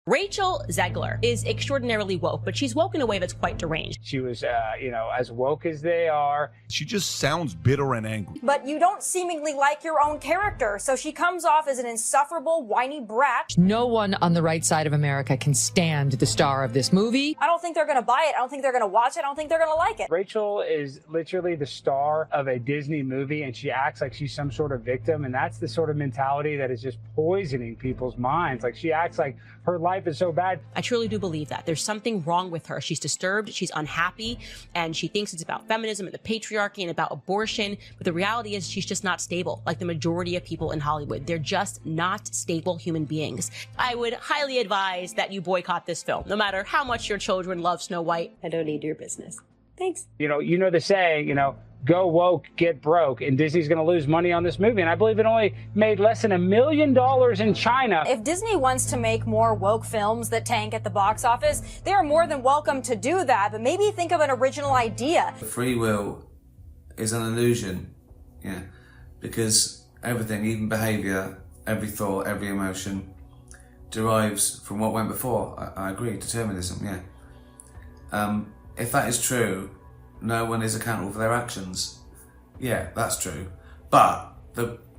Rachel Zegler is extraordinarily woke, but she's woke in a way that's quite deranged. She was, as woke as they are. She just sounds bitter and angry. But you don't seemingly like your own character, so she comes off as an insufferable, whiny brat. No one on the right side of America can stand the star of this movie. I don't think they're going to buy it. I don't think they're going to watch it. I don't think they're going to like it. Rachel is literally the star of a Disney movie, and she acts like she's some sort of victim, and that's the sort of mentality that is just poisoning people's minds. Like, she acts like her life is so bad. I truly do believe that. There's something wrong with her. She's disturbed, she's unhappy, and she thinks it's about feminism and the patriarchy and about abortion. But the reality is she's just not stable, like the majority of people in Hollywood. They're just not stable human beings. I would highly advise that you boycott this film, no matter how much your children love Snow White. I don't need your business. Thanks. You know the saying, go woke, get broke, and Disney's going to lose money on this movie. And I believe it only made less than $1 million in China. If Disney wants to make more woke films that tank at the box office, they are more than welcome to do that, but maybe think of an original idea. Free will is an illusion, because everything, even behaviour, every thought, every emotion, derives from what went before. I agree, determinism, if that is true, no one is accountable for their actions. Yeah, that's true. But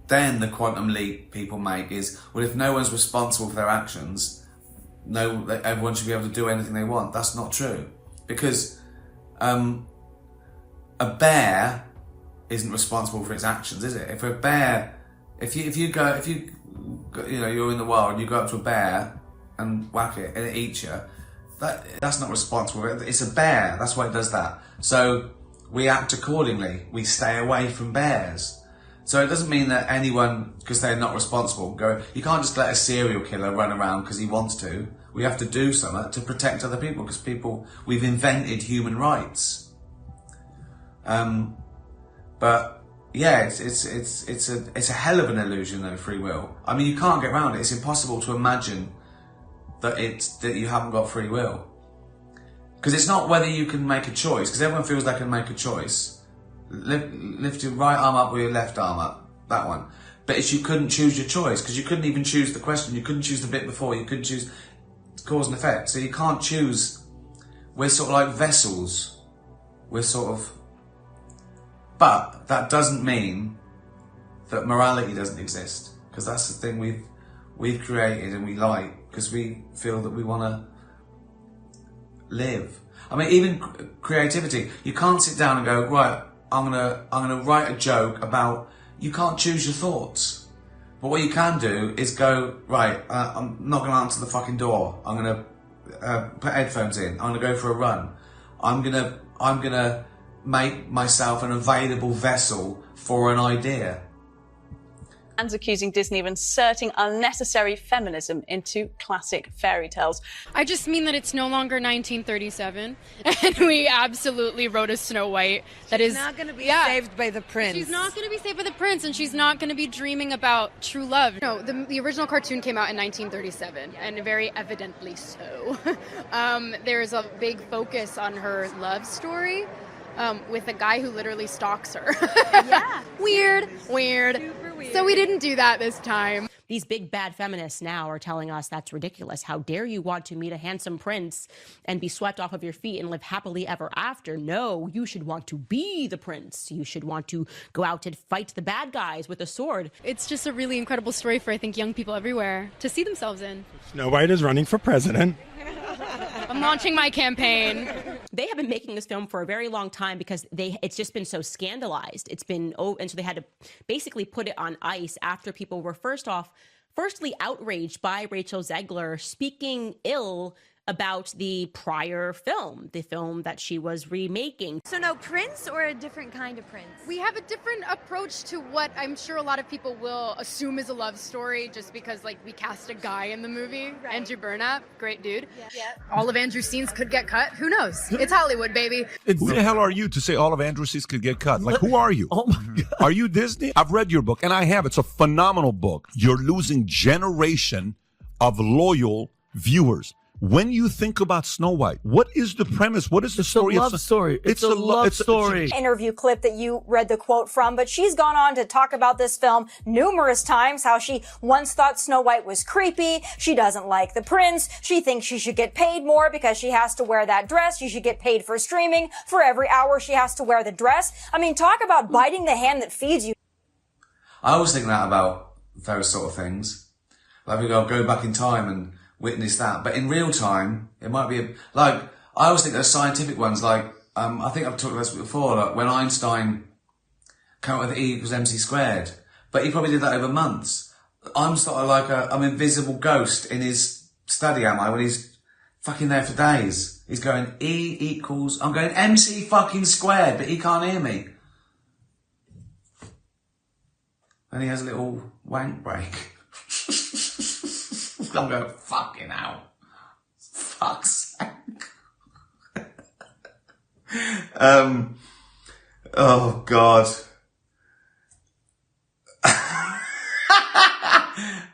then the quantum leap people make is, well, if no one's responsible for their actions, everyone should be able to do anything they want. That's not true, because a bear isn't responsible for its actions, is it? If a bear, if you're in the wild and you go up to a bear and whack it and it eats you, that's not responsible. It's a bear. That's why it does that. So we act accordingly. We stay away from bears. So it doesn't mean that anyone, because they're not responsible, you can't just let a serial killer run around because he wants to. We have to do something to protect other people, because we've invented human rights. But yeah, it's a hell of an illusion though, free will. I mean, you can't get around it. It's impossible to imagine that you haven't got free will. Because it's not whether you can make a choice, because everyone feels they can make a choice. Lift your right arm up or your left arm up, that one. But if you couldn't choose your choice, because you couldn't even choose the question, you couldn't choose the bit before, you couldn't choose cause and effect. So you can't choose. We're sort of like vessels. But that doesn't mean that morality doesn't exist, because that's the thing we've created and we like, because we feel that we want to live. I mean, even creativity. You can't sit down and go, right, I'm gonna write a joke about. You can't choose your thoughts. But what you can do is go, right, I'm not gonna answer the fucking door. I'm gonna put headphones in. I'm gonna go for a run. I'm gonna make myself an available vessel for an idea. And accusing Disney of inserting unnecessary feminism into classic fairy tales. I just mean that it's no longer 1937, and we absolutely wrote a Snow White that is not going to be saved by the prince. She's not going to be saved by the prince, and she's not going to be dreaming about true love. No, the original cartoon came out in 1937, and very evidently so. There's a big focus on her love story. With a guy who literally stalks her. Yeah. Weird. Super weird. So we didn't do that this time. These big bad feminists now are telling us that's ridiculous. How dare you want to meet a handsome prince and be swept off of your feet and live happily ever after? No, you should want to be the prince. You should want to go out and fight the bad guys with a sword. It's just a really incredible story for, I think, young people everywhere to see themselves in. Snow White is running for president. I'm launching my campaign. They have been making this film for a very long time because it's just been so scandalized. And so they had to basically put it on ice after people were firstly outraged by Rachel Zegler speaking ill about the prior film, the film that she was remaking. So no prince or a different kind of prince? We have a different approach to what I'm sure a lot of people will assume is a love story just because, like, we cast a guy in the movie. Right. Andrew Burnap, great dude. Yeah. All of Andrew's scenes could get cut. Who knows? It's Hollywood, baby. Who the hell are you to say all of Andrew's scenes could get cut? Like, who are you? Oh my God. Are you Disney? I've read your book, and I have. It's a phenomenal book. You're losing generation of loyal viewers When you think about Snow White, what is the premise? What is the story? It's a love story. It's a love story. Interview clip that you read the quote from, but she's gone on to talk about this film numerous times, how she once thought Snow White was creepy. She doesn't like the prince. She thinks she should get paid more because she has to wear that dress. She should get paid for streaming. For every hour she has to wear the dress. I mean, talk about biting the hand that feeds you. I always think that about those sort of things. Like, I'll go back in time and witness that. But in real time, it might be, I always think there's scientific ones, I think I've talked about this before, like when Einstein came up with E equals MC squared. But he probably did that over months. I'm sort of like I'm an invisible ghost in his study, am I, when he's fucking there for days. He's going E equals, I'm going MC fucking squared, but he can't hear me. And he has a little wank break. I'm going, fucking hell. Fuck's sake. Oh, God.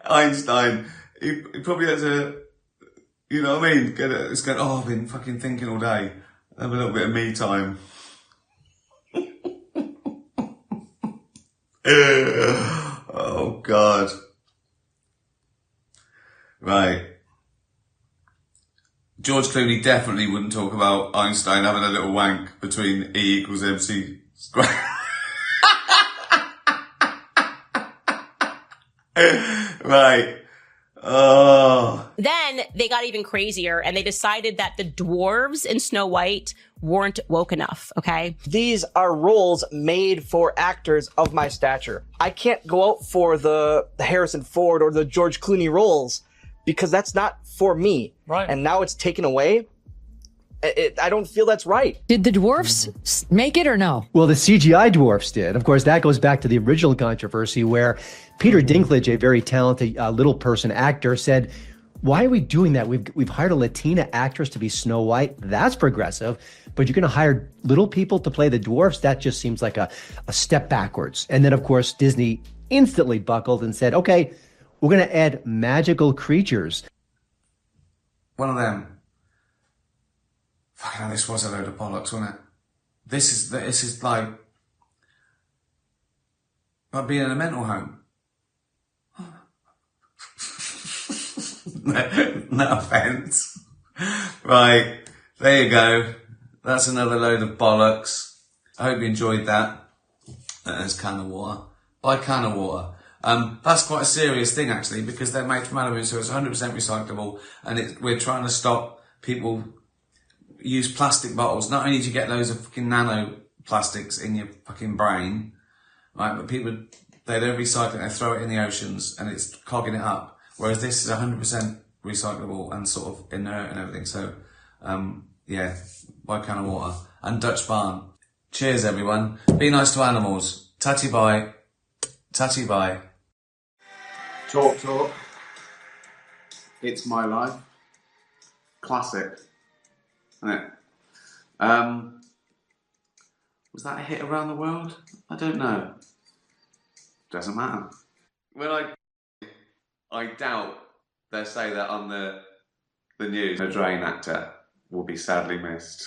Einstein, he probably had to, you know what I mean? It's going, oh, I've been fucking thinking all day. Have a little bit of me time. Oh, God. Right. George Clooney definitely wouldn't talk about Einstein having a little wank between E equals MC squared. Right. Oh. Then they got even crazier and they decided that the dwarves in Snow White weren't woke enough, okay? These are roles made for actors of my stature. I can't go out for the Harrison Ford or the George Clooney roles because that's not for me. Right. And now it's taken away. I don't feel that's right. Did the dwarfs make it or no? Well, the CGI dwarfs did. Of course, that goes back to the original controversy where Peter Dinklage, a very talented little person actor, said, why are we doing that? We've hired a Latina actress to be Snow White. That's progressive. But you're going to hire little people to play the dwarfs? That just seems like a step backwards. And then, of course, Disney instantly buckled and said, okay, we're going to add magical creatures. One of them. Fucking hell, this was a load of bollocks, wasn't it? This is like being in a mental home. No offence. Right, there you go. That's another load of bollocks. I hope you enjoyed that. There's Can of Water. Buy Can of Water. That's quite a serious thing actually, because they're made from aluminium, so it's 100% recyclable, and we're trying to stop people use plastic bottles. Not only do you get loads of fucking nanoplastics in your fucking brain, right, but people, they don't recycle it, they throw it in the oceans and it's clogging it up. Whereas this is 100% recyclable and sort of inert and everything. So, yeah, buy Can of Water. And Dutch Barn. Cheers, everyone. Be nice to animals. Tatty bye. Tatty bye. Talk. It's my life. Classic. Isn't it? Was that a hit around the world? I don't know. Doesn't matter. When I doubt they'll say that on the news. A drain actor will be sadly missed.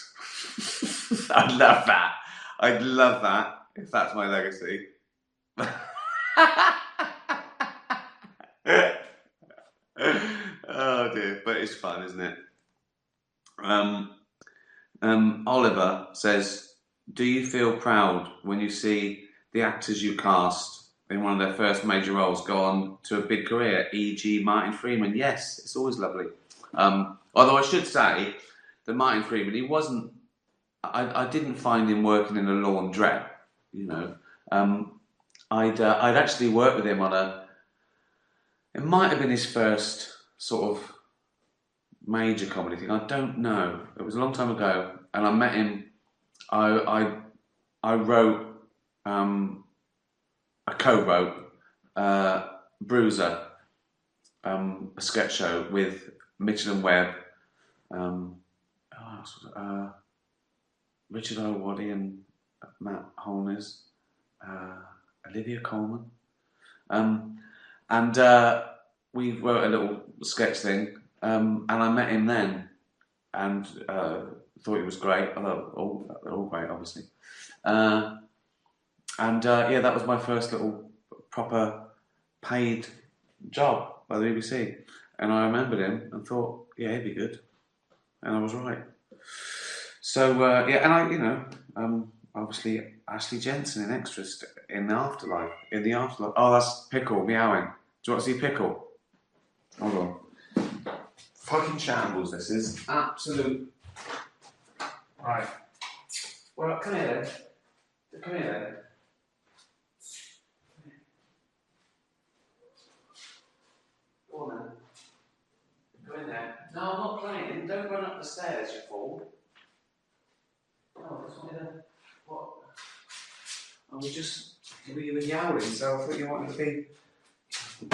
I'd love that. I'd love that if that's my legacy. Oh dear, but it's fun, isn't it? Oliver says, do you feel proud when you see the actors you cast in one of their first major roles go on to a big career, e.g. Martin Freeman? Yes, it's always lovely. Although I should say that Martin Freeman, he wasn't, I didn't find him working in a laundrette, you know. I'd actually worked with him on it might have been his first sort of major comedy thing. I don't know. It was a long time ago, and I met him. I wrote, I co-wrote Bruiser, a sketch show with Mitchell and Webb, Richard O'Waddy and Matt Holness, Olivia Colman, and we wrote a little sketch thing. and I met him then, and thought he was great. Although they're all great, obviously. Yeah, that was my first little proper paid job by the BBC, and I remembered him and thought, yeah, he'd be good, and I was right. So yeah, and obviously Ashley Jensen in Extras in the Afterlife. Oh, that's Pickle meowing. Do you want to see Pickle? Hold on. Fucking shambles. This is absolute. Right. Well, come here then. Come here then. Go on then. Go in there. No, I'm not playing. Don't run up the stairs, you fool. Oh, I just wanted to. What? I was just. You were yowling, so I thought you wanted to be. I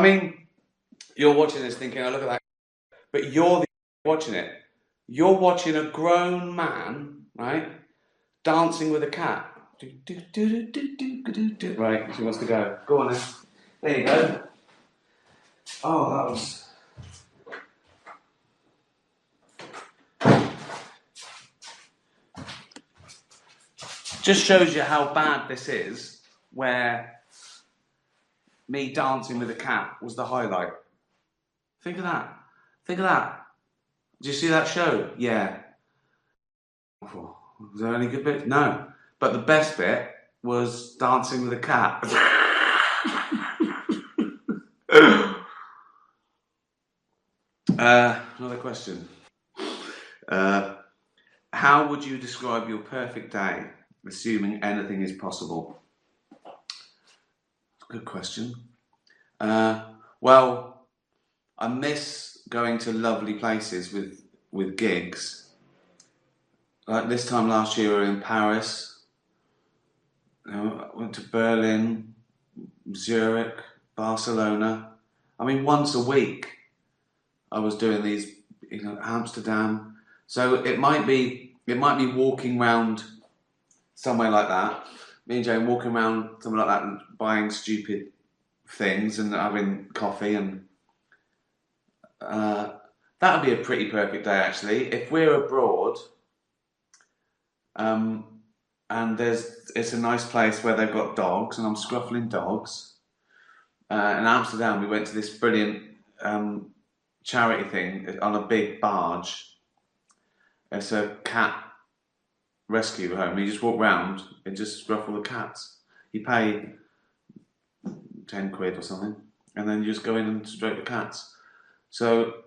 mean, you're watching this thinking, oh, look at that. But you're watching it. You're watching a grown man, right, dancing with a cat. Right, she wants to go. Go on then. There you go. Oh, that was... Just shows you how bad this is, where me dancing with a cat was the highlight. Think of that. Think of that. Did you see that show? Yeah. Was there any good bits? No. But the best bit was dancing with a cat. Another question. How would you describe your perfect day, assuming anything is possible? Good question. Well, I miss going to lovely places with gigs. Like this time last year we were in Paris. I went to Berlin, Zurich, Barcelona. I mean, once a week I was doing these, Amsterdam. So it might be walking around somewhere like that. Me and Jane walking around somewhere like that and buying stupid things and having coffee, and that would be a pretty perfect day actually. If we're abroad, and it's a nice place where they've got dogs, and I'm scruffling dogs. In Amsterdam, we went to this brilliant charity thing on a big barge. It's a cat rescue home. You just walk round and just scruffle the cats. You pay 10 quid or something, and then you just go in and stroke the cats. So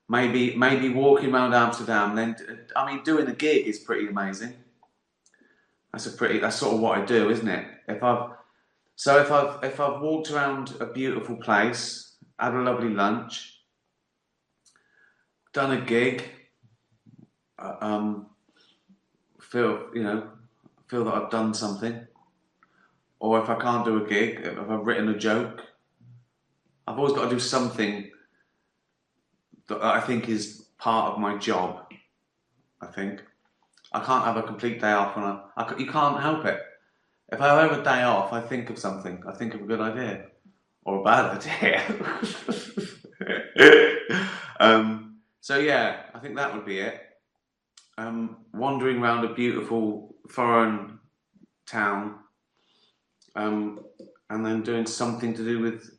maybe walking around Amsterdam, then doing a gig is pretty amazing. That's sort of what I do, isn't it? If I've walked around a beautiful place, had a lovely lunch, done a gig, feel that I've done something, or if I can't do a gig, if I've written a joke, I've always got to do something that I think is part of my job. I think I can't have a complete day off, you can't help it. If I have a day off, I think of something. I think of a good idea or a bad idea. So yeah, I think that would be it. Wandering around a beautiful foreign town, and then doing something to do with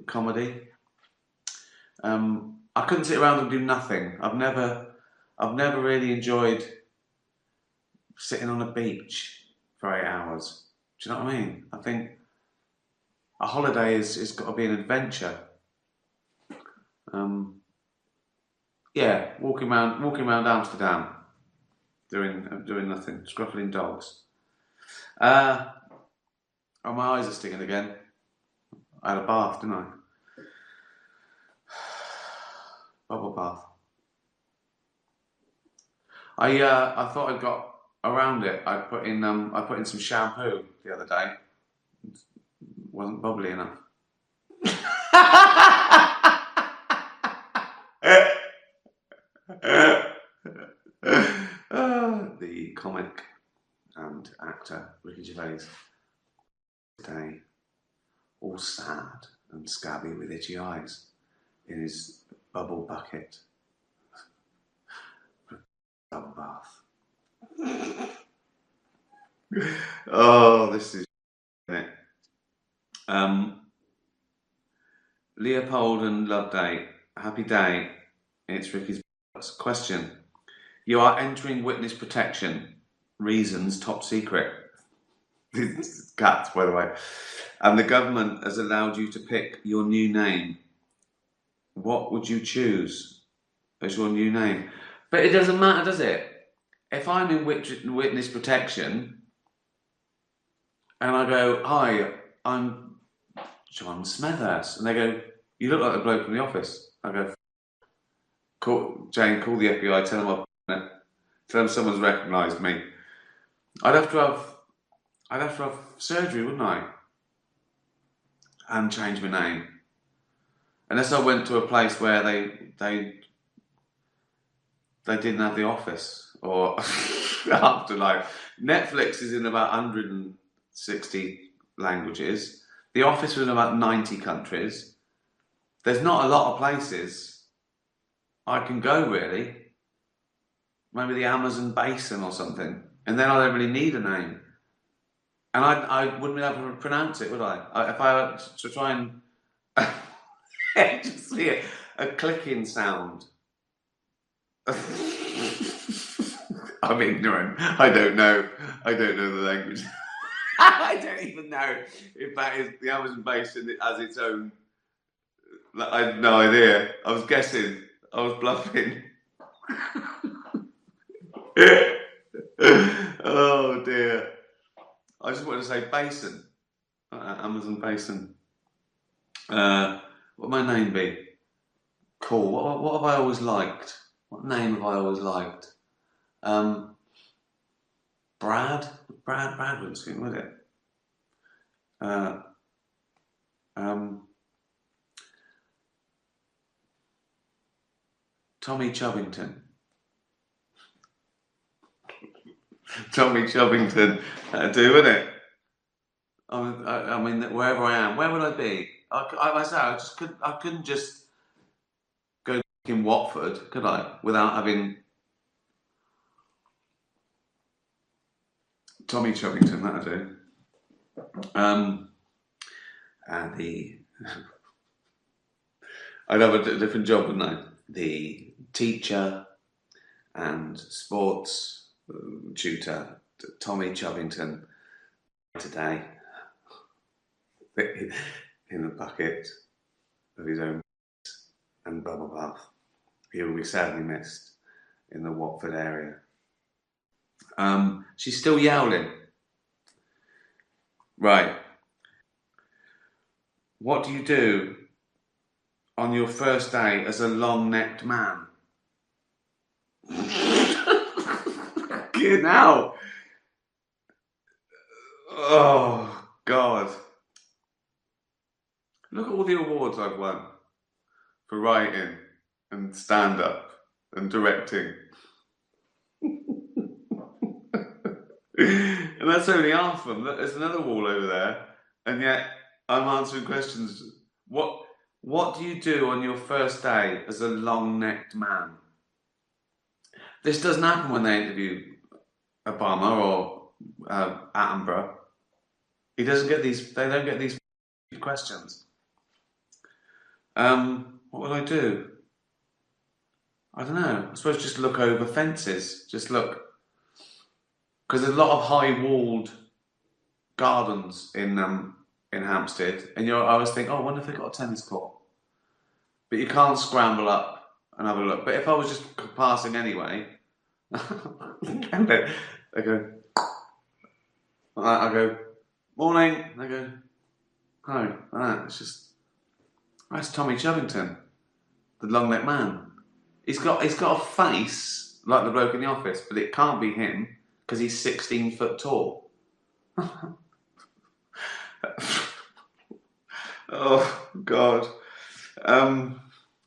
comedy. I couldn't sit around and do nothing. I've never really enjoyed sitting on a beach for 8 hours. Do you know what I mean? I think a holiday is got to be an adventure. Yeah, walking around Amsterdam, doing nothing, scruffling dogs. Oh, my eyes are stinging again. I had a bath, didn't I? Bubble bath. I thought I got around it. I put in some shampoo the other day. It wasn't bubbly enough. The comic and actor Ricky Gervais today, all sad and scabby with itchy eyes, in his bubble bucket. Bubble bath. Oh, this is it. Leopold and Loveday, happy day. It's Ricky's question. You are entering witness protection. Reasons top secret. Cats, by the way. And the government has allowed you to pick your new name. What would you choose as your new name? But it doesn't matter, does it? If I'm in witness protection and I go, hi, I'm John Smethurst, and they go, you look like the bloke from the office. I go, Jane, call the FBI, tell them someone's recognised me. I'd have to have surgery, wouldn't I? And change my name. Unless I went to a place where they didn't have the office or afterlife. Netflix is in about 160 languages. The office was in about 90 countries. There's not a lot of places I can go, really. Maybe the Amazon basin or something. And then I don't really need a name. And I wouldn't be able to pronounce it, would I? If I were to try and just see a clicking sound. I'm ignorant. I don't know the language. I don't even know if that is the Amazon basin as its own. I had no idea. I was guessing. I was bluffing. Oh dear. I just wanted to say basin. Amazon basin. What would my name be? Cool. What have I always liked? What name have I always liked? Brad? Brad wouldn't suit, would it? Tommy Chubbington. Tommy Chubbington. That'd do, wouldn't it? I mean, wherever I am, where would I be? I couldn't just go in Watford, could I? Without having Tommy Chubbington, that'd do. And I'd have a different job, wouldn't I? The teacher and sports tutor, Tommy Chubbington, today, in a bucket of his own and bubble bath. He will be sadly missed in the Watford area. She's still yowling. Right. What do you do on your first day as a long-necked man? Get out. Oh, God. Look at all the awards I've won for writing and stand-up and directing. And that's only half of them. There's another wall over there, and yet I'm answering questions. What do you do on your first day as a long-necked man? This doesn't happen when they interview Obama or Attenborough. They don't get these questions. What would I do? I don't know. I suppose just look over fences. Just look. Because there's a lot of high-walled gardens in Hampstead, and I always think, I wonder if they've got a tennis court. But you can't scramble up and have a look. But if I was just passing anyway, and I go, morning. And I go, hi. It's that's Tommy Chovington, the long-necked man. He's got a face like the bloke in the office, but it can't be him because he's 16 foot tall. Oh God,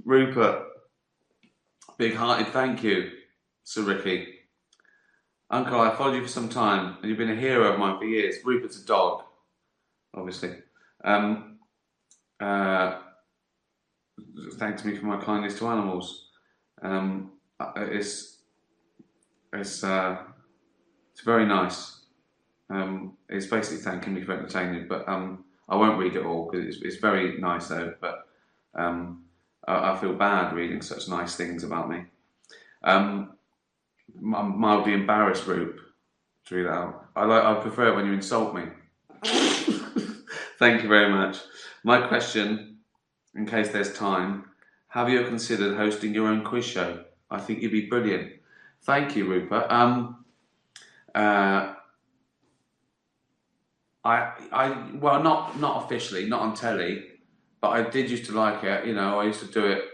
Rupert, big-hearted thank you, Sir Ricky. Uncle, I followed you for some time, and you've been a hero of mine for years. Rupert's a dog, obviously. Thanks me for my kindness to animals. It's very nice. It's basically thanking me for entertaining, but I won't read it all because it's very nice though. But I feel bad reading such nice things about me. I'm mildly embarrassed, Roop, to read it out. I prefer it when you insult me. Thank you very much. My question, in case there's time, have you considered hosting your own quiz show? I think you'd be brilliant. Thank you, Rupert. Well, not officially, not on telly, but I did used to like it. You know, I used to do it,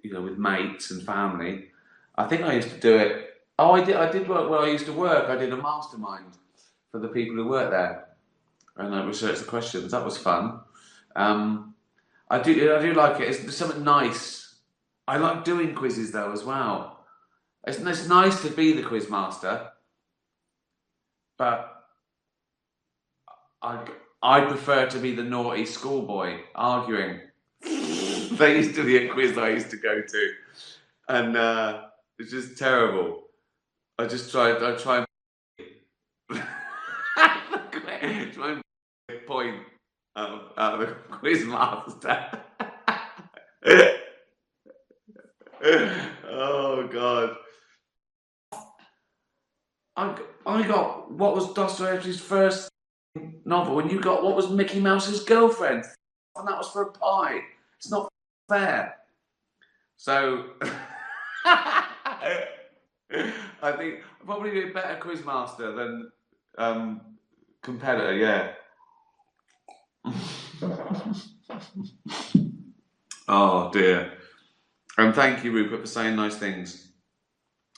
with mates and family. I think I used to do it. Oh, I did work where I used to work. I did a mastermind for the people who work there, and I researched the questions. That was fun. I do like it. It's something nice. I like doing quizzes though as well. It's nice to be the quiz master, but I prefer to be the naughty schoolboy arguing. There used to be a quiz I used to go to, and it's just terrible. I try and try and point out of the quiz master. Oh God! I got what was Dostoevsky's first novel, and you got what was Mickey Mouse's girlfriend, and that was for a pie. It's not fair. So I think I'll probably be a better quizmaster than competitor. Yeah. Oh dear. And thank you, Rupert, for saying nice things.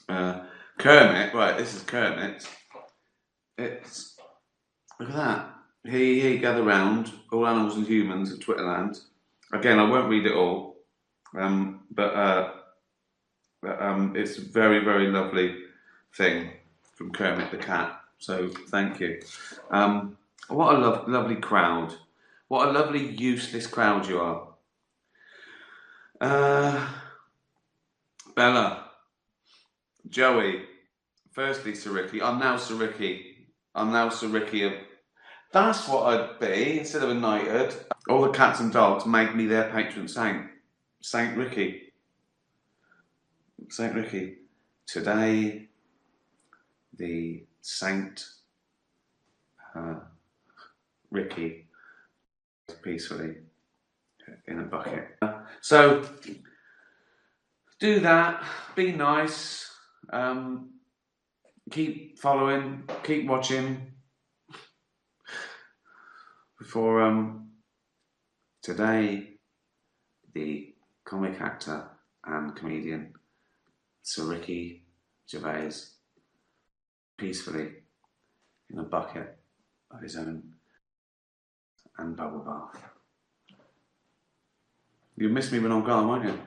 Kermit, right? This is Kermit. It's look at that. He gather round all animals and humans at Twitterland. Again, I won't read it all, but it's a very, very lovely thing from Kermit the cat. So thank you. What a lovely crowd. What a lovely useless crowd you are. Bella, Joey, firstly Sir Ricky. I'm now Sir Ricky. That's what I'd be instead of a knighthood. All the cats and dogs made me their patron saint. Saint Ricky. Saint Ricky. Today, the Saint Ricky peacefully in a bucket. So, do that. Be nice. Keep following. Keep watching. Before today, the comic actor and comedian Sir Ricky Gervais peacefully in a bucket of his own and bubble bath. You'll miss me when I'm gone, won't you?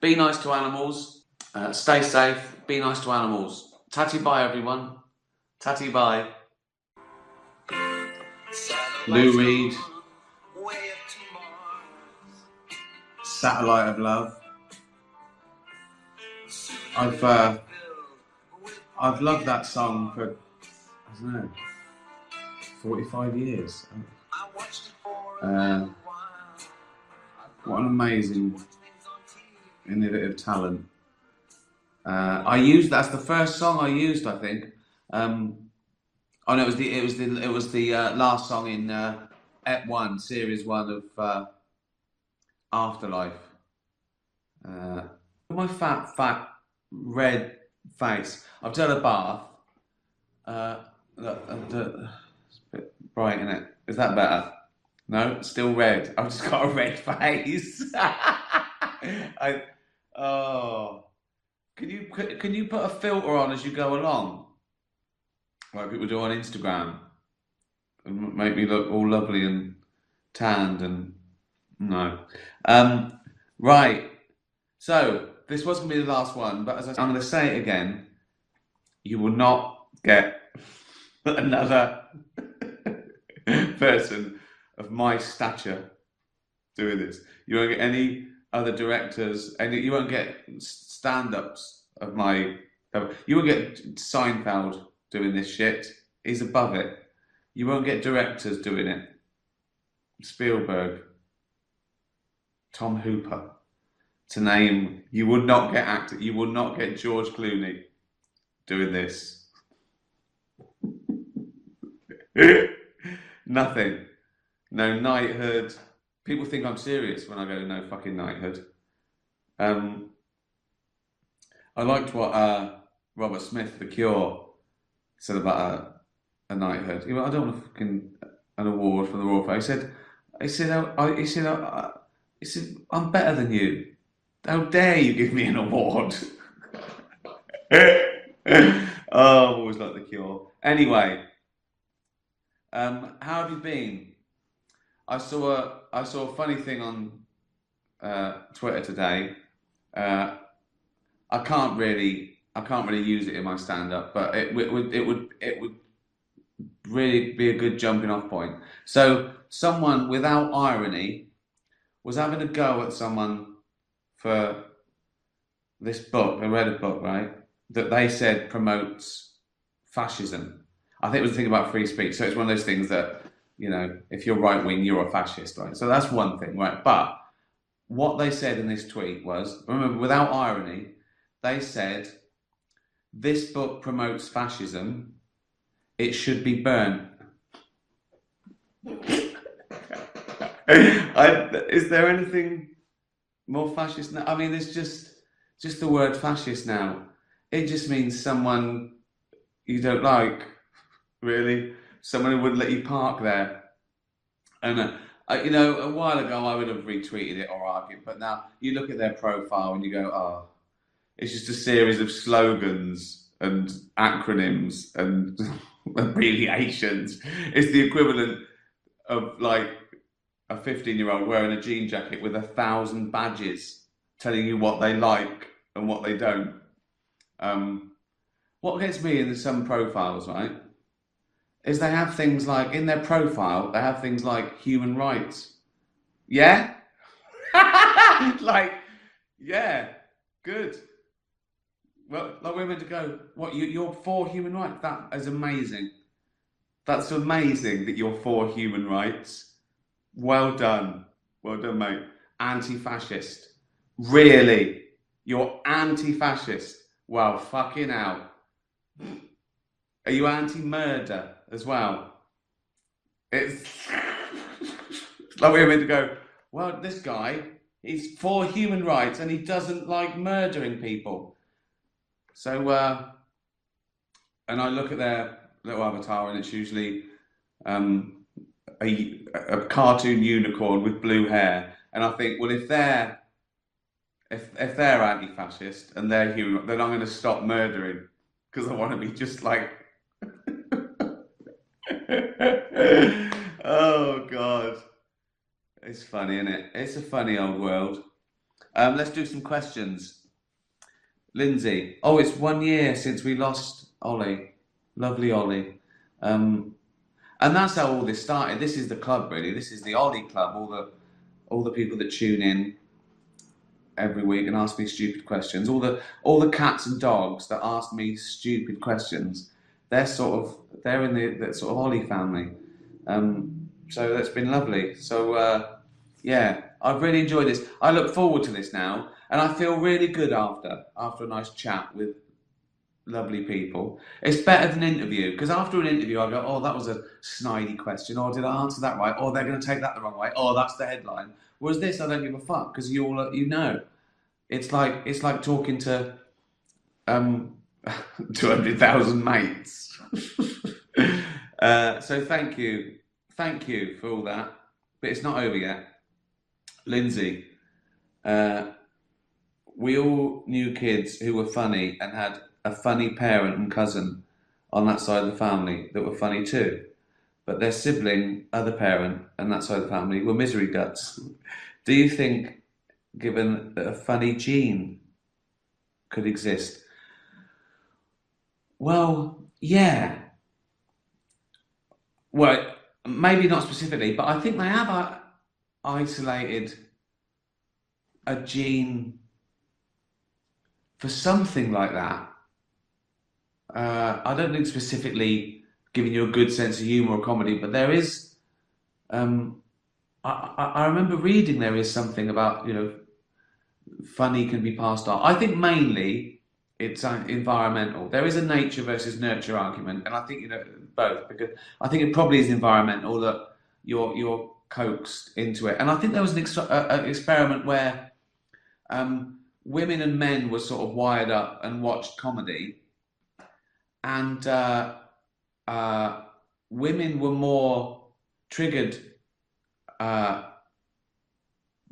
Be nice to animals. Stay safe. Be nice to animals. Tatty bye, everyone. Tatty bye. Lou Reed. Satellite of Love. I've loved that song for, I don't know, 45 years. What an amazing, innovative talent. That's the first song I used, I think. Oh no, it was the last song in Ep 1, Series 1 of afterlife. My fat red face. I've done a bath. It's a bit bright, isn't it? Is that better? No, still red. I've just got a red face. Can you put a filter on as you go along, like people do on Instagram, and make me look all lovely and tanned and no. Right. So this was going to be the last one, but I'm going to say it again. You will not get another person of my stature doing this. You won't get any other directors, and you won't get stand-ups of my. You won't get Seinfeld doing this shit. He's above it. You won't get directors doing it. Spielberg, Tom Hooper, to name. You would not get actor. You will not get George Clooney doing this. Nothing. No knighthood. People think I'm serious when I go no fucking knighthood. I liked what Robert Smith, The Cure, said about a knighthood. He went, I don't want a fucking an award from the Royal Family. He said, I'm better than you. How dare you give me an award? Oh, I've always liked The Cure. Anyway, how have you been? I saw a funny thing on Twitter today. I can't really use it in my stand-up, but it would really be a good jumping off point. So someone without irony was having a go at someone for this book. I read a book, right, that they said promotes fascism. I think it was a thing about free speech. So it's one of those things that, you know, if you're right wing, you're a fascist, right? So that's one thing, right? But what they said in this tweet was, remember, without irony, they said, this book promotes fascism. It should be burned. Is there anything more fascist now? I mean, it's just the word fascist now. It just means someone you don't like, really. Someone who wouldn't let you park there. And, you know, a while ago I would have retweeted it or argued, but now you look at their profile and you go, oh, it's just a series of slogans and acronyms and abbreviations. It's the equivalent of like a 15-year-old wearing a jean jacket with 1,000 badges telling you what they like and what they don't. What gets me in some profiles, right, is they have things like, in their profile, they have things like human rights. Yeah? Like, yeah, good. Well, like we're meant to go, what, you're for human rights? That is amazing. That's amazing that you're for human rights. Well done. Well done, mate. Anti-fascist. Really? You're anti-fascist? Well, fucking hell. Are you anti-murder as well? It's like we're meant to go, well, this guy, he's for human rights and he doesn't like murdering people. So, and I look at their little avatar and it's usually a cartoon unicorn with blue hair. And I think, well, if they're anti-fascist and they're human, then I'm going to stop murdering because I want to be just like... Oh, God. It's funny, isn't it? It's a funny old world. Let's do some questions. Lindsay. Oh, it's 1 year since we lost Ollie. Lovely Ollie. And that's how all this started. This is the club, really. This is the Ollie Club. All the people that tune in every week and ask me stupid questions. All the cats and dogs that ask me stupid questions. They're in the sort of Ollie family. So that's been lovely. So yeah, I've really enjoyed this. I look forward to this now, and I feel really good after a nice chat with lovely people. It's better than an interview, because after an interview I go, oh, that was a snidey question, or did I answer that right, or they're going to take that the wrong way, oh, that's the headline. Whereas this, I don't give a fuck, because you know. It's like talking to 200,000 mates. So thank you for all that, but it's not over yet. Lindsay, we all knew kids who were funny and had a funny parent and cousin on that side of the family that were funny too, but their sibling, other parent, and that side of the family were misery guts. Do you think, given that a funny gene could exist? Well, yeah. Well, maybe not specifically, but I think they have isolated a gene for something like that. I don't think specifically giving you a good sense of humour or comedy, but there is. I remember reading there is something about, funny can be passed on. I think mainly it's environmental. There is a nature versus nurture argument, and I think both, because I think it probably is environmental that you're coaxed into it. And I think there was an experiment where women and men were sort of wired up and watched comedy, and women were more triggered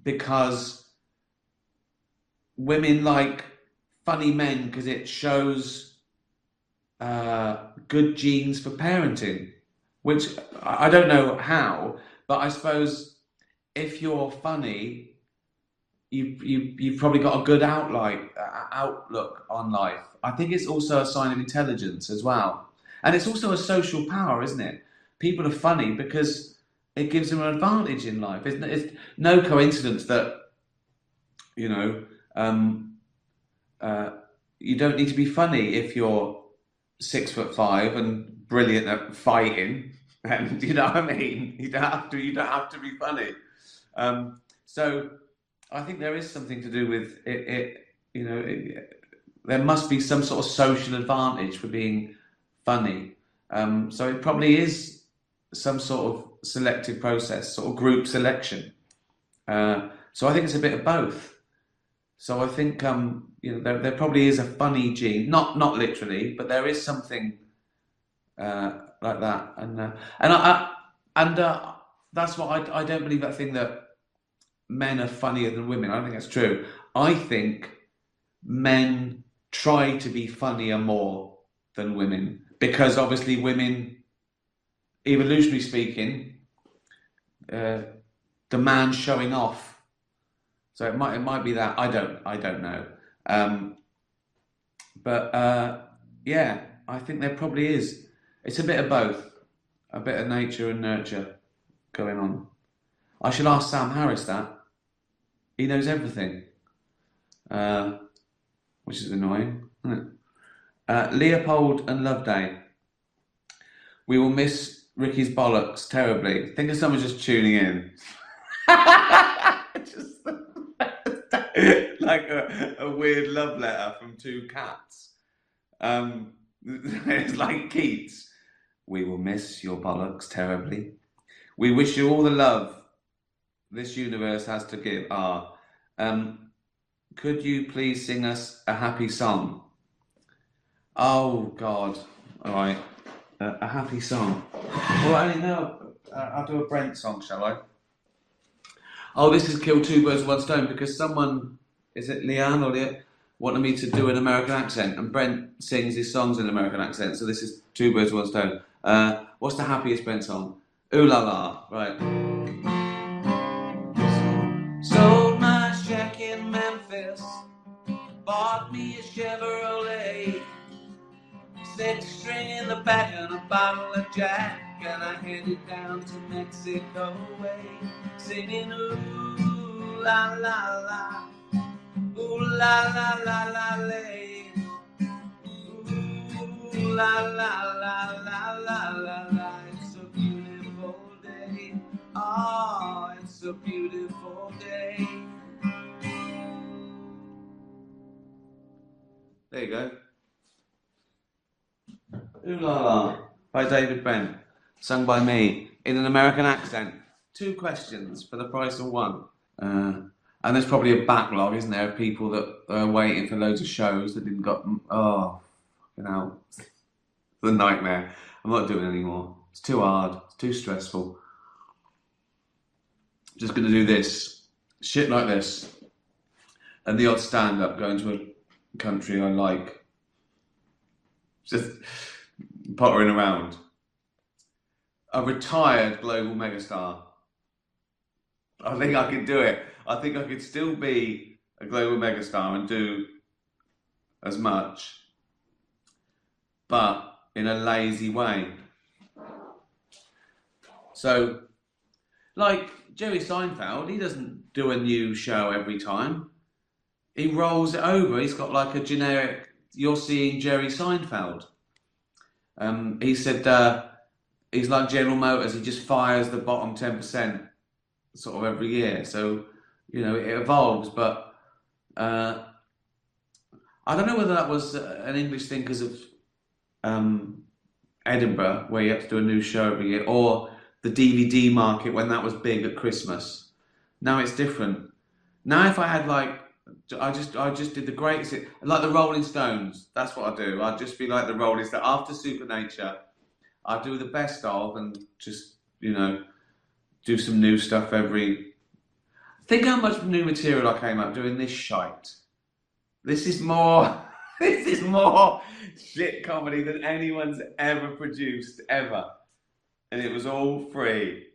because women like funny men because it shows good genes for parenting, which I don't know how, but I suppose if you're funny, you've probably got a good outlook on life. I think it's also a sign of intelligence as well, and it's also a social power, isn't it? People are funny because it gives them an advantage in life. It's no coincidence that you don't need to be funny if you're 6'5" and brilliant at fighting, and you know what I mean. You don't have to be funny. So I think there is something to do with it. There must be some sort of social advantage for being funny. So it probably is some sort of selective process, sort of group selection. So I think it's a bit of both. So I think there probably is a funny gene, not literally, but there is something like that, and that's what I don't believe that thing that men are funnier than women. I don't think that's true. I think men try to be funnier more than women because obviously women, evolutionarily speaking, demand showing off. So it might be that. I don't know. Yeah, I think there probably is. It's a bit of both, a bit of nature and nurture going on. I should ask Sam Harris that. He knows everything, which is annoying, isn't it? Leopold and Loveday. We will miss Ricky's bollocks terribly. Think of someone just tuning in. Just like a weird love letter from two cats. It's like Keats. We will miss your bollocks terribly. We wish you all the love this universe has to give. Could you please sing us a happy song? Oh God! All right, a happy song. Well, no, I'll do a Brent song, shall I? Oh, this is kill two birds with one stone because someone, is it Leanne or Leah, wanted me to do an American accent, and Brent sings his songs in an American accent, so this is two birds with one stone. What's the happiest Brent song? Ooh la la, right. Sold my shack in Memphis, bought me a Chevrolet, 6-string in the back and a bottle of Jack, and I headed down to Mexico way, singing ooh la la la, ooh la la la la lay, ooh la la la la la la la. It's a beautiful day. Oh, it's a beautiful day. There you go. Ooh La La by David Brent, sung by me in an American accent. 2 questions for the price of 1. And there's probably a backlog, isn't there, of people that are waiting for loads of shows that didn't got. Oh, fucking hell. It's a nightmare. I'm not doing it anymore. It's too hard. It's too stressful. Just going to do this. Shit like this. And the odd stand-up going to a country I like. Just pottering around. A retired global megastar. I think I can do it. I think I could still be a global megastar and do as much, but in a lazy way. So, like Jerry Seinfeld, he doesn't do a new show every time. He rolls it over. He's got like a generic, you're seeing Jerry Seinfeld. He said he's like General Motors. He just fires the bottom 10% sort of every year. So, you know, it evolves. But I don't know whether that was an English thing because of Edinburgh, where you have to do a new show every year, or the DVD market when that was big at Christmas. Now it's different. Now if I had like, I just did the greatest hit, like the Rolling Stones. That's what I do. I'd just be like the Rolling Stones. After Supernature, I'd do the best of and just, you know, do some new stuff every... Think how much new material I came up doing this shite. This is more shit comedy than anyone's ever produced, ever. And it was all free.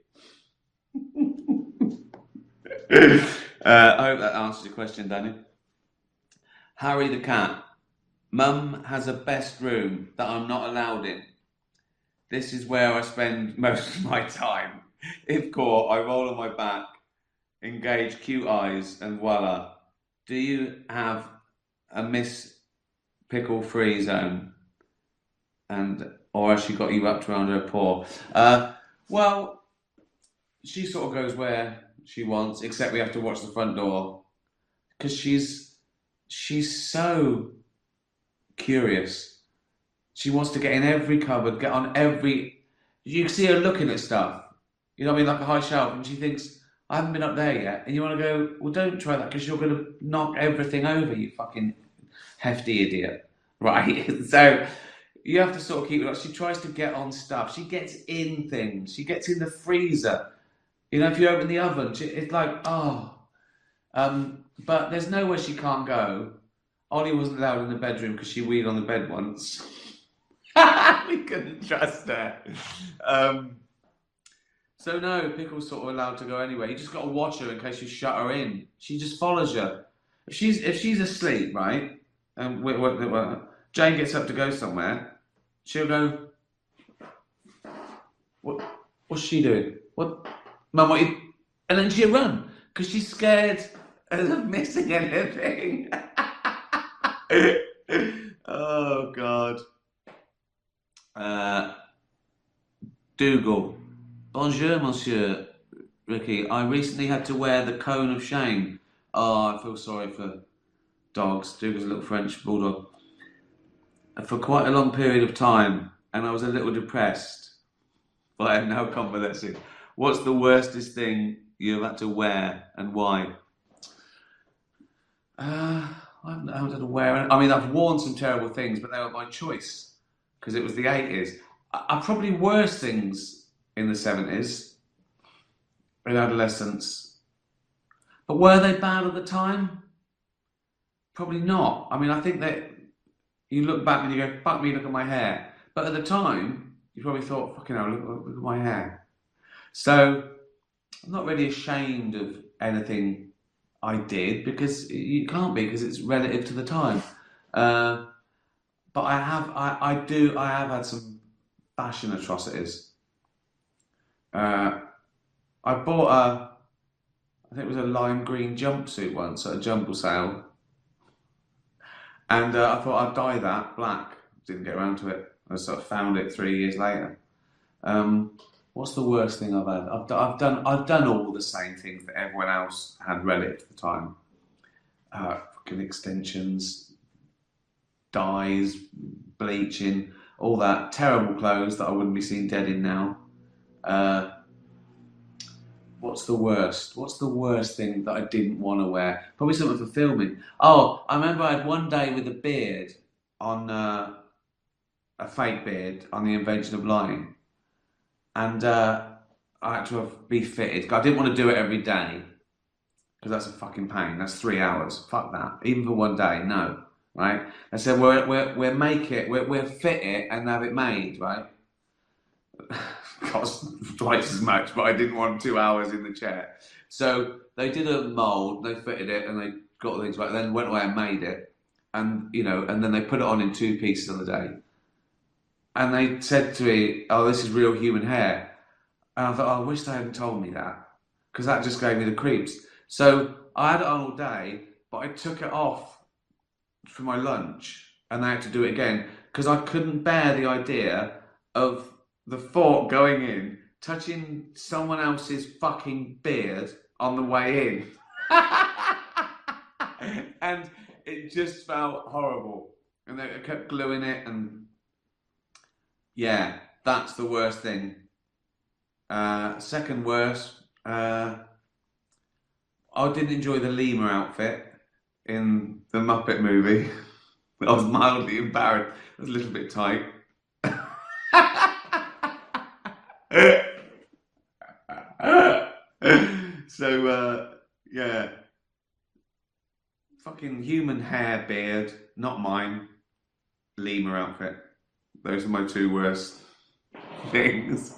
I hope that answers your question, Danny. Harry the cat. Mum has a best room that I'm not allowed in. This is where I spend most of my time. If caught, I roll on my back, engage cute eyes, and voila. Do you have a Miss Pickle Free zone? Or has she got you up to around her paw? Well, she sort of goes where she wants, except we have to watch the front door because she's so curious. She wants to get in every cupboard, get on every. You can see her looking at stuff. You know what I mean, like a high shelf, and she thinks, "I haven't been up there yet." And you want to go, "Well, don't try that because you're going to knock everything over, you fucking hefty idiot." Right? So you have to sort of keep it up. She tries to get on stuff. She gets in things. She gets in the freezer. You know, if you open the oven, it's like, oh. But there's nowhere she can't go. Ollie wasn't allowed in the bedroom because she weed on the bed once. We couldn't trust her. So no, Pickle's sort of allowed to go anywhere. You just got to watch her in case you shut her in. She just follows you. If she's asleep, right, and Jane gets up to go somewhere, she'll go, what's she doing? What? Mum, what you... And then she'll run, because she's scared of missing anything. Oh, God. Dougal. Bonjour, monsieur Ricky. I recently had to wear the cone of shame. Oh, I feel sorry for dogs. Dougal's a little French bulldog. For quite a long period of time, and I was a little depressed. But I am now convalescing. What's the worstest thing you've had to wear and why? I haven't had to wear. I mean, I've worn some terrible things, but they were by choice because it was the 80s. I probably worse things in the 70s, in adolescence. But were they bad at the time? Probably not. I mean, I think that you look back and you go, fuck me, look at my hair. But at the time, you probably thought, fucking hell, look at my hair. So I'm not really ashamed of anything I did because you can't be because it's relative to the time. But I have had some fashion atrocities. I bought I think it was a lime green jumpsuit once at a jumble sale. And I thought I'd dye that black. Didn't get around to it. I sort of found it 3 years later. What's the worst thing I've had? I've done all the same things that everyone else had relative to the time. Fucking extensions, dyes, bleaching. all that. Terrible clothes that I wouldn't be seen dead in now. What's the worst? What's the worst thing that I didn't want to wear? Probably something for filming. Oh, I remember I had one day with a beard on, a fake beard on The Invention of Lying. And I had to be fitted. I didn't want to do it every day because that's a fucking pain. That's 3 hours. Fuck that. Even for one day, no. Right? I said we'll fit it and have it made, right? Cost twice as much, but I didn't want 2 hours in the chair. So they did a mould, they fitted it, and they got things right. Then went away and made it, and and then they put it on in 2 pieces on the day. And they said to me, "Oh, this is real human hair." And I thought, oh, I wish they hadn't told me that, because that just gave me the creeps. So I had it on all day, but I took it off for my lunch, and I had to do it again because I couldn't bear the idea of the fork going in, touching someone else's fucking beard on the way in. And it just felt horrible. And they kept gluing it, and yeah, that's the worst thing. Second worst, I didn't enjoy the lemur outfit in the Muppet movie. I was mildly embarrassed. It was a little bit tight. So, yeah. Fucking human hair, beard, not mine. Lemur outfit. Those are my 2 worst things.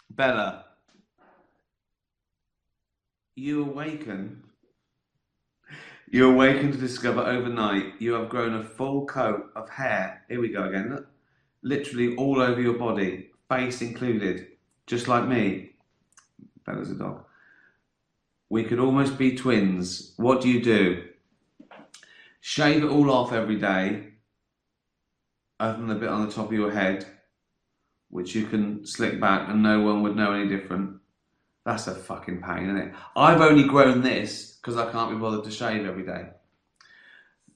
Bella, you awaken to discover overnight you have grown a full coat of hair. Here we go again. Look. Literally all over your body, face included, just like me. Bella's a dog. We could almost be twins. What do you do? Shave it all off every day, other than the bit on the top of your head, which you can slick back and no one would know any different. That's a fucking pain, isn't it? I've only grown this because I can't be bothered to shave every day.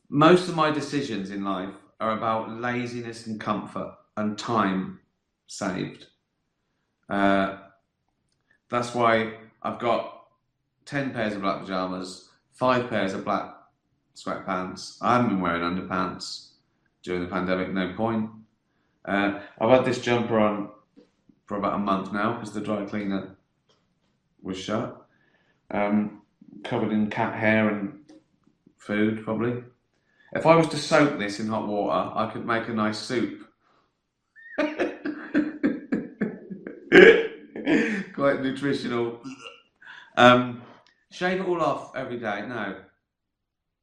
Most of my decisions in life are about laziness and comfort and time saved. That's why I've got 10 pairs of black pyjamas, 5 pairs of black sweatpants. I haven't been wearing underpants during the pandemic, no point. I've had this jumper on for about a month now because the dry cleaner was shut. Covered in cat hair and food, probably. If I was to soak this in hot water, I could make a nice soup. Quite nutritional. Shave it all off every day. No.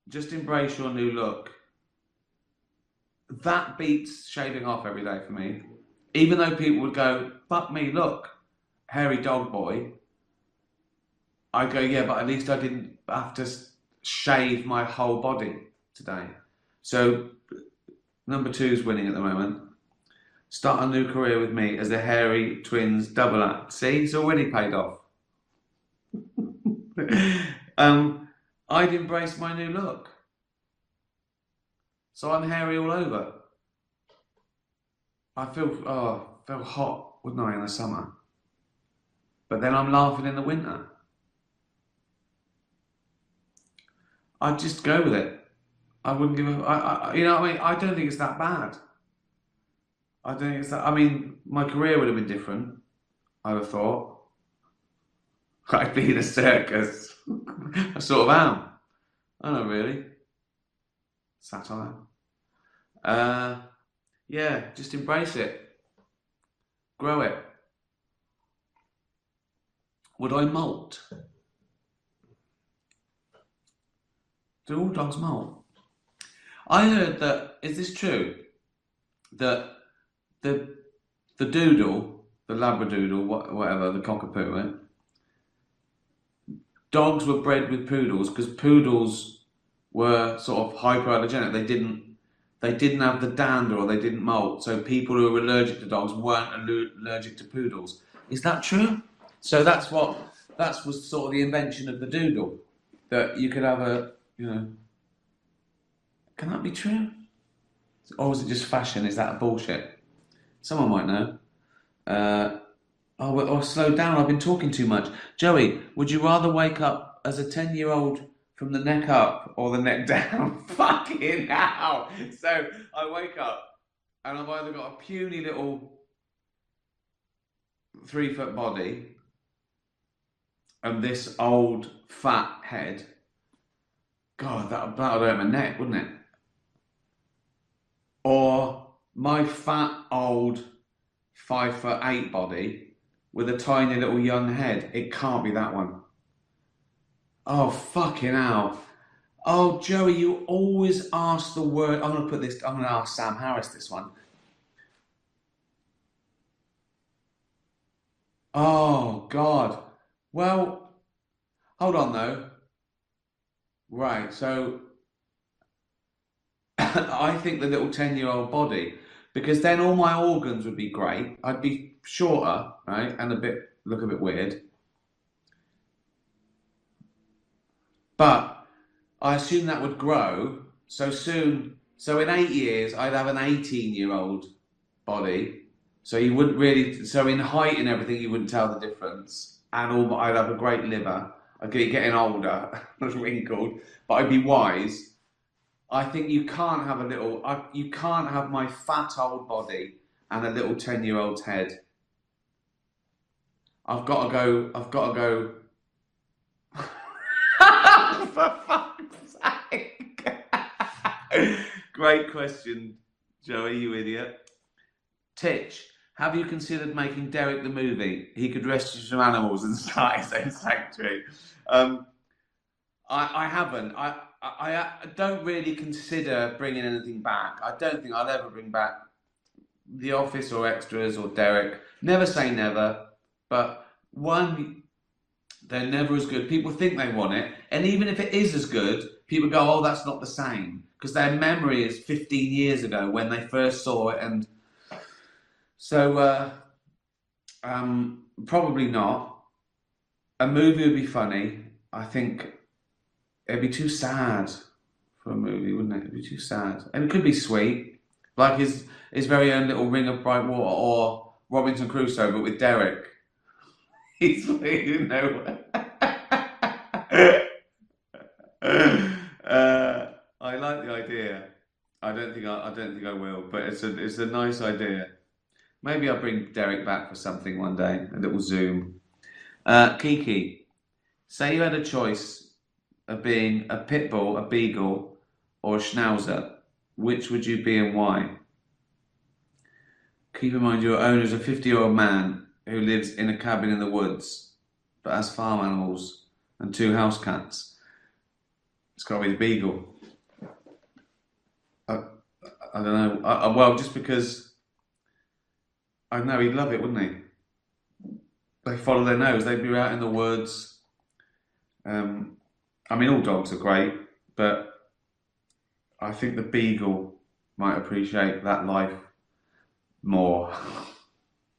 Just embrace your new look. That beats shaving off every day for me. Even though people would go, fuck me, look, hairy dog boy. I go, yeah, but at least I didn't have to shave my whole body today. So, number 2 is winning at the moment. Start a new career with me as the hairy twins double act. See, it's already paid off. I'd embrace my new look. So I'm hairy all over. I feel hot, wouldn't I, in the summer? But then I'm laughing in the winter. I'd just go with it. I wouldn't give a... you know what I mean? I don't think it's that bad. I don't think it's that... I mean, my career would have been different, I would have thought. I'd be in a circus. I sort of am. I don't know, really. Satire. Yeah, just embrace it. Grow it. Would I molt? Do all dogs molt? I heard that, is this true? That the doodle, the labradoodle, whatever, the cockapoo, dogs were bred with poodles because poodles were sort of hypoallergenic. They didn't have the dander or they didn't molt. So people who were allergic to dogs weren't allergic to poodles. Is that true? So that was sort of the invention of the doodle. That you could have a, can that be true? Or is it just fashion? Is that a bullshit? Someone might know. Slow down. I've been talking too much. Joey, would you rather wake up as a 10-year-old from the neck up or the neck down? Fucking hell. So I wake up and I've either got a puny little 3-foot body and this old fat head. God, that would hurt my neck, wouldn't it? Or my fat old 5'8" body with a tiny little young head. It can't be that one. Oh, fucking hell. Oh, Joey, you always ask the word. I'm going to ask Sam Harris this one. Oh, God. Well, hold on, though. Right, so I think the little 10-year-old body, because then all my organs would be great. I'd be shorter, right, and look a bit weird. But I assume that would grow so soon. So in 8 years, I'd have an 18-year-old body. So you wouldn't really. So in height and everything, you wouldn't tell the difference. And I'd have a great liver. I'd be getting older, wrinkled, but I'd be wise. I think you can't have you can't have my fat old body and a little 10-year-old's head. I've got to go. For fuck's sake. Great question, Joey, you idiot. Titch, have you considered making Derek the movie? He could rescue some animals and start his own sanctuary. I haven't. I don't really consider bringing anything back. I don't think I'll ever bring back The Office or Extras or Derek. Never say never, but they're never as good. People think they want it, and even if it is as good, people go, oh, that's not the same, because their memory is 15 years ago when they first saw it, and so probably not. A movie would be funny. I think it'd be too sad for a movie, wouldn't it? It'd be too sad. And it could be sweet, like his very own little Ring of Bright Water, or Robinson Crusoe, but with Derek. He's you know. I like the idea. I don't think I will, but it's a nice idea. Maybe I'll bring Derek back for something one day. A little Zoom. Kiki, say you had a choice of being a pit bull, a beagle, or a schnauzer. Which would you be and why? Keep in mind your owner is a 50-year-old man who lives in a cabin in the woods, but has farm animals and 2 house cats. It's got to be the beagle. I don't know. Well, just because I know he'd love it, wouldn't he? They follow their nose. They'd be out in the woods. I mean, all dogs are great, but I think the beagle might appreciate that life more.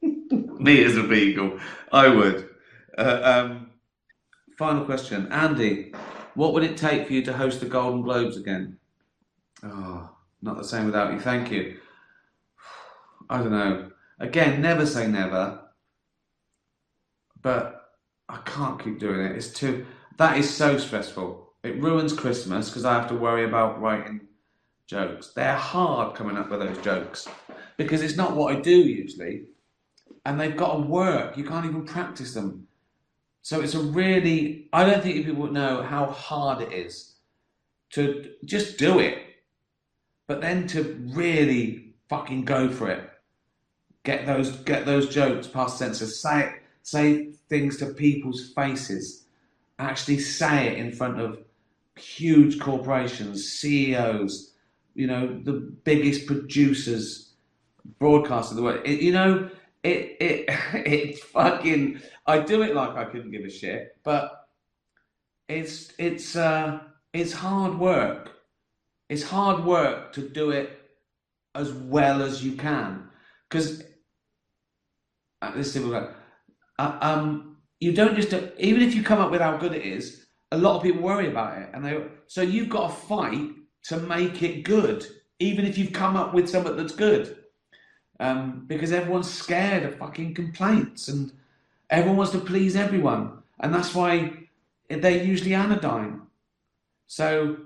Me as a beagle, I would. Final question. Andy, what would it take for you to host the Golden Globes again? Oh, not the same without you. Thank you. I don't know. Again, never say never. But I can't keep doing it. That is so stressful. It ruins Christmas because I have to worry about writing jokes. They're hard coming up with those jokes because it's not what I do usually. And they've got to work. You can't even practice them. So it's I don't think people know how hard it is to just do it. But then to really fucking go for it. Get those jokes past censors. Say things to people's faces. Actually say it in front of huge corporations, CEOs, the biggest producers, broadcasters in the world. It's fucking. I do it like I couldn't give a shit, but it's hard work. It's hard work to do it as well as you can, because this simple you don't just even if you come up with how good it is, a lot of people worry about it, so you've got to fight to make it good. even if you've come up with something that's good. Because everyone's scared of fucking complaints and everyone wants to please everyone. And that's why they're usually anodyne. So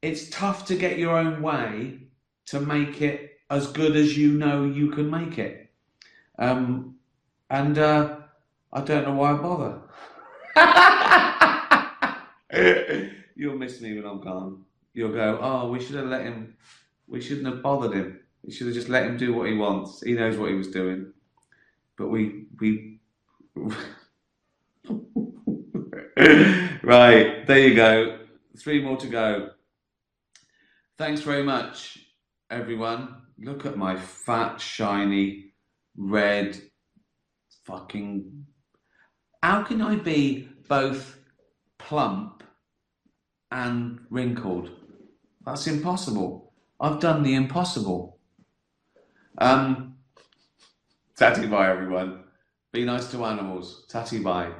it's tough to get your own way to make it as good as you know you can make it. And I don't know why I bother. You'll miss me when I'm gone. You'll go, oh, we shouldn't have bothered him. We should have just let him do what he wants. He knows what he was doing. But we right, there you go. 3 more to go. Thanks very much, everyone. Look at my fat, shiny, red fucking... How can I be both plump and wrinkled? That's impossible. I've done the impossible. Tatty bye, everyone. Be nice to animals. Tatty bye.